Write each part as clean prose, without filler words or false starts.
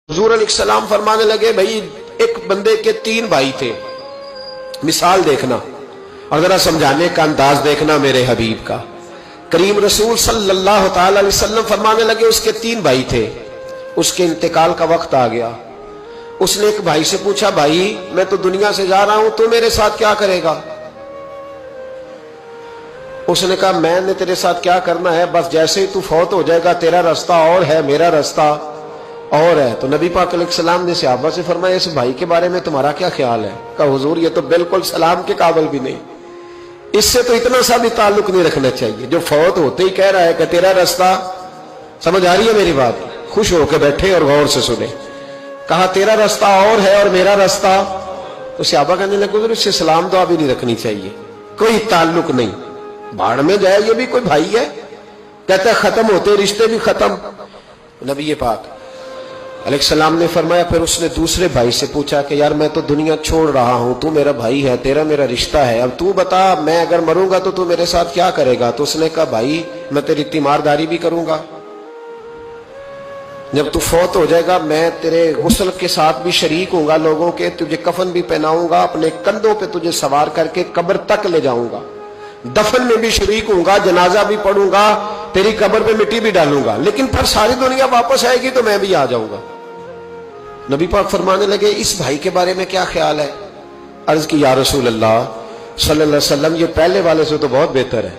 حضور علیہ السلام فرمانے لگے بھائی ایک بندے کے 3 بھائی تھے، مثال دیکھنا اور ذرا سمجھانے کا انداز دیکھنا میرے حبیب کا۔ کریم رسول صلی اللہ تعالی علیہ وسلم فرمانے لگے اس کے 3 بھائی تھے، اس کے انتقال کا وقت آ گیا۔ اس نے ایک بھائی سے پوچھا بھائی میں تو دنیا سے جا رہا ہوں، تو میرے ساتھ کیا کرے گا؟ اس نے کہا میں نے تیرے ساتھ کیا کرنا ہے، بس جیسے ہی تو فوت ہو جائے گا تیرا راستہ اور ہے میرا راستہ اور ہے۔ تو نبی پاک علیہ السلام نے صحابہ سے فرمایا اس بھائی کے بارے میں تمہارا کیا خیال ہے؟ کہا حضور یہ تو بالکل سلام کے قابل بھی نہیں، اس سے تو اتنا سا بھی تعلق نہیں رکھنا چاہیے، جو فوت ہوتے ہی کہہ رہا ہے کہ تیرا راستہ۔ سمجھ آ رہی ہے میری بات؟ خوش ہو کے بیٹھے اور غور سے سنے۔ کہا تیرا راستہ اور ہے اور میرا راستہ، تو صحابہ کہنے لگے حضور اس سے سلام دعا بھی نہیں رکھنی چاہیے، کوئی تعلق نہیں، بھاڑ میں جائے یہ بھی کوئی بھائی ہے؟ کہتا ہے ختم ہوتے رشتے بھی ختم۔ نبی پاک علیہ السلام نے فرمایا پھر اس نے دوسرے بھائی سے پوچھا کہ یار میں تو دنیا چھوڑ رہا ہوں، تو میرا بھائی ہے، تیرا میرا رشتہ ہے، اب تو بتا میں اگر مروں گا تو میرے ساتھ کیا کرے گا؟ تو اس نے کہا بھائی میں تیری تیمارداری بھی کروں گا، جب تو فوت ہو جائے گا میں تیرے غسل کے ساتھ بھی شریک ہوں گا، لوگوں کے تجھے کفن بھی پہناؤں گا، اپنے کندھوں پہ تجھے سوار کر کے قبر تک لے جاؤں گا، دفن میں بھی شریک ہوں گا، جنازہ بھی پڑھوں گا، تیری قبر پہ مٹی بھی ڈالوں گا، لیکن پھر ساری دنیا واپس آئے گی تو میں بھی آ جاؤں گا۔ نبی پاک فرمانے لگے اس بھائی کے بارے میں کیا خیال ہے؟ عرض کی یا رسول اللہ صلی اللہ علیہ وسلم یہ پہلے والے سے تو بہت بہتر ہے،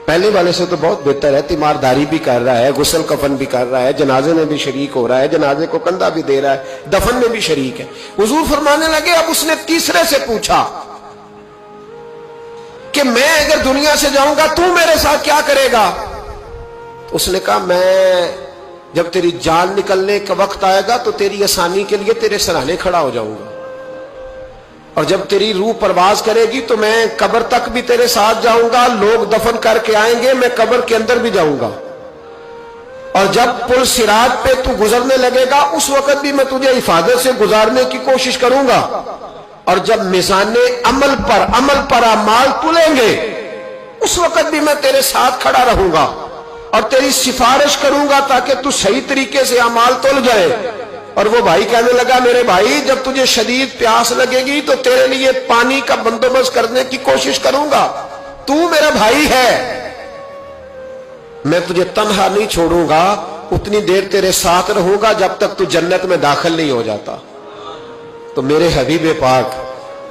پہلے والے سے تو بہت بہتر ہے، تیمارداری بھی کر رہا ہے، غسل کفن بھی کر رہا ہے، جنازے میں بھی شریک ہو رہا ہے، جنازے کو کندھا بھی دے رہا ہے، دفن میں بھی شریک ہے۔ حضور فرمانے لگے اب اس نے تیسرے سے پوچھا کہ میں اگر دنیا سے جاؤں گا تو میرے ساتھ کیا کرے گا؟ اس نے کہا میں جب تیری جان نکلنے کا وقت آئے گا تو تیری آسانی کے لیے تیرے سرانے کھڑا ہو جاؤں گا، اور جب تیری روح پرواز کرے گی تو میں قبر تک بھی تیرے ساتھ جاؤں گا، لوگ دفن کر کے آئیں گے میں قبر کے اندر بھی جاؤں گا، اور جب پل صراط پہ تو گزرنے لگے گا اس وقت بھی میں تجھے حفاظت سے گزارنے کی کوشش کروں گا، اور جب میزان عمل پر اعمال تلیں گے اس وقت بھی میں تیرے ساتھ کھڑا رہوں گا اور تیری سفارش کروں گا تاکہ تو صحیح طریقے سے اعمال تل جائے۔ اور وہ بھائی کہنے لگا میرے بھائی جب تجھے شدید پیاس لگے گی تو تیرے لیے پانی کا بندوبست کرنے کی کوشش کروں گا، تو میرا بھائی ہے، میں تجھے تنہا نہیں چھوڑوں گا، اتنی دیر تیرے ساتھ رہوں گا جب تک تو جنت میں داخل نہیں ہو جاتا۔ تو میرے حبیب پاک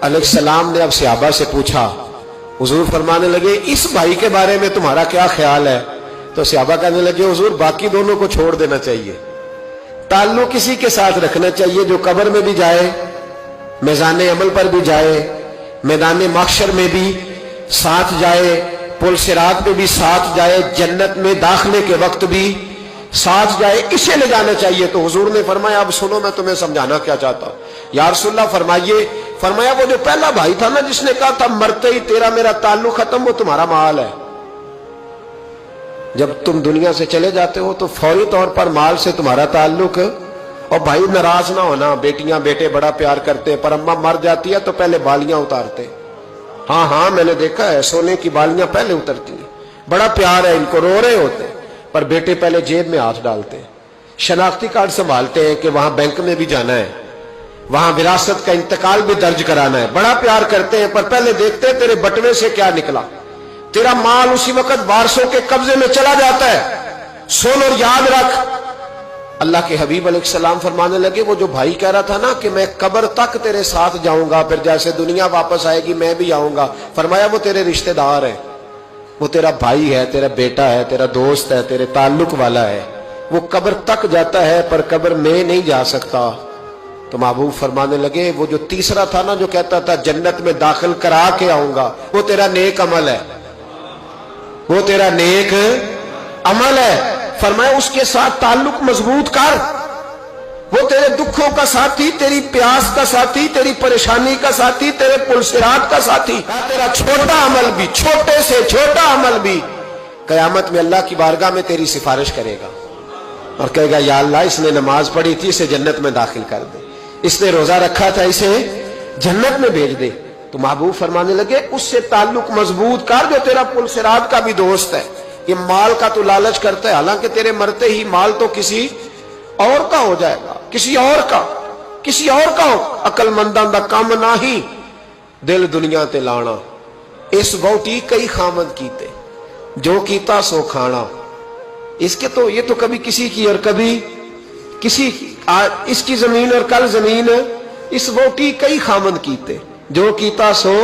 علیہ السلام نے اب صحابہ سے پوچھا، حضور فرمانے لگے اس بھائی کے بارے میں تمہارا کیا خیال ہے؟ تو صحابہ کہنے لگے حضور باقی دونوں کو چھوڑ دینا چاہیے، تعلق کسی کے ساتھ رکھنا چاہیے جو قبر میں بھی جائے، میزان عمل پر بھی جائے، میدان محشر میں بھی ساتھ جائے، پل صراط پہ بھی ساتھ جائے، جنت میں داخلے کے وقت بھی ساتھ جائے، اسے لے جانا چاہیے۔ تو حضور نے فرمایا اب سنو میں تمہیں سمجھانا کیا چاہتا ہوں۔ یا رسول اللہ فرمائیے۔ فرمایا وہ جو پہلا بھائی تھا نا جس نے کہا تھا مرتے ہی تیرا میرا تعلق ختم، وہ تمہارا مال ہے، جب تم دنیا سے چلے جاتے ہو تو فوری طور پر مال سے تمہارا تعلق۔ اور بھائی ناراض نہ ہونا، بیٹیاں بیٹے بڑا پیار کرتے پر اماں مر جاتی ہے تو پہلے بالیاں اتارتے، ہاں میں نے دیکھا ہے سونے کی بالیاں پہلے اترتی ہیں، بڑا پیار ہے ان کو، رو رہے ہوتے پر بیٹے پہلے جیب میں ہاتھ ڈالتے، شناختی کارڈ سنبھالتے ہیں کہ وہاں بینک میں بھی جانا ہے، وہاں وراثت کا انتقال بھی درج کرانا ہے، بڑا پیار کرتے ہیں پر پہلے دیکھتے تیرے بٹوے سے کیا نکلا، تیرا مال اسی وقت وارثوں کے قبضے میں چلا جاتا ہے۔ سن اور یاد رکھ، اللہ کے حبیب علیہ السلام فرمانے لگے وہ جو بھائی کہہ رہا تھا نا کہ میں قبر تک تیرے ساتھ جاؤں گا پھر جیسے دنیا واپس آئے گی میں بھی آؤں گا، فرمایا وہ تیرے رشتہ دار ہے، وہ تیرا بھائی ہے، تیرا بیٹا ہے، تیرا دوست ہے، تیرے تعلق والا ہے، وہ قبر تک جاتا ہے پر قبر میں نہیں جا سکتا۔ تو محبوب فرمانے لگے وہ جو تیسرا تھا نا جو کہتا تھا جنت میں داخل کرا کے آؤں گا، وہ تیرا نیک عمل ہے، وہ تیرا نیک عمل ہے، فرمایا اس کے ساتھ تعلق مضبوط کر، وہ تیرے دکھوں کا ساتھی، تیری پیاس کا ساتھی، تیری پریشانی کا ساتھی، تیرے پل صراط کا ساتھی، تیرا چھوٹا عمل بھی، چھوٹے سے چھوٹا عمل بھی قیامت میں اللہ کی بارگاہ میں تیری سفارش کرے گا اور کہے گا یا اللہ اس نے نماز پڑھی تھی اسے جنت میں داخل کر دے، اس نے روزہ رکھا تھا اسے جنت میں بھیج دے۔ تو محبوب فرمانے لگے اس سے تعلق مضبوط کر جو تیرا پل صراط کا بھی دوست ہے۔ یہ مال کا تو لالچ کرتا ہے، حالانکہ تیرے مرتے ہی مال تو کسی اور کا ہو جائے گا، کسی اور کا عقل منداں دا کم نہیں دل دنیا تے لانا اس ووٹی کئی خامد کیتے جو کیتا سو کھانا اس کے تو یہ تو کبھی کسی کی اور کبھی کسی کی اس کی زمین اور کل زمین اس ووٹی کئی خامد کیتے جو کیتا سو